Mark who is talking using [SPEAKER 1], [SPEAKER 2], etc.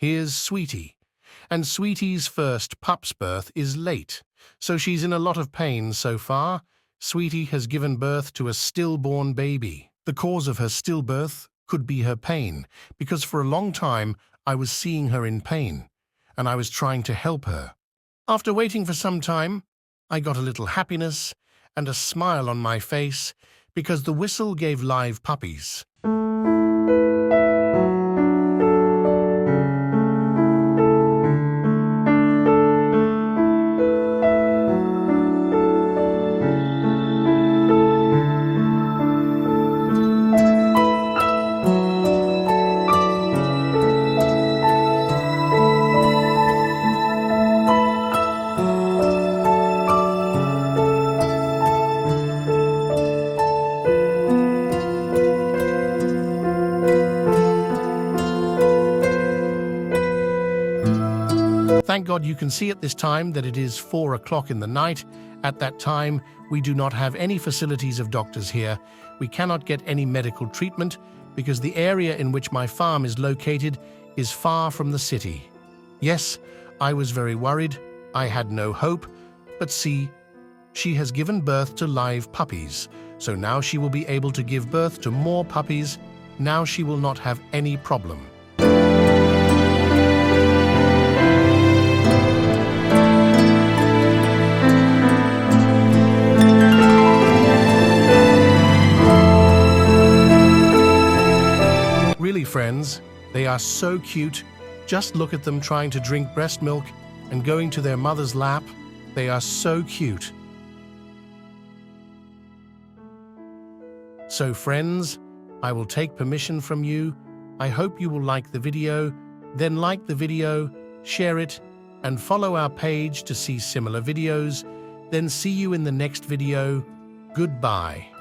[SPEAKER 1] Here's Sweetie. And Sweetie's first pup's birth is late, so she's in a lot of pain so far. Sweetie has given birth to a stillborn baby. The cause of her stillbirth could be her pain, because for a long time I was seeing her in pain, and I was trying to help her. After waiting for some time, I got a little happiness and a smile on my face because the whistle gave live puppies. Thank God you can see at this time that it is 4 o'clock in the night. At that time, we do not have any facilities of doctors here. We cannot get any medical treatment because the area in which my farm is located is far from the city. Yes, I was very worried. I had no hope. But see, she has given birth to live puppies. So now she will be able to give birth to more puppies. Now she will not have any problem. Really, friends, they are so cute. Just look at them trying to drink breast milk and going to their mother's lap. They are so cute. So friends, I will take permission from you. I hope you will like the video. Then like the video, share it, and follow our page to see similar videos. Then see you in the next video. Goodbye.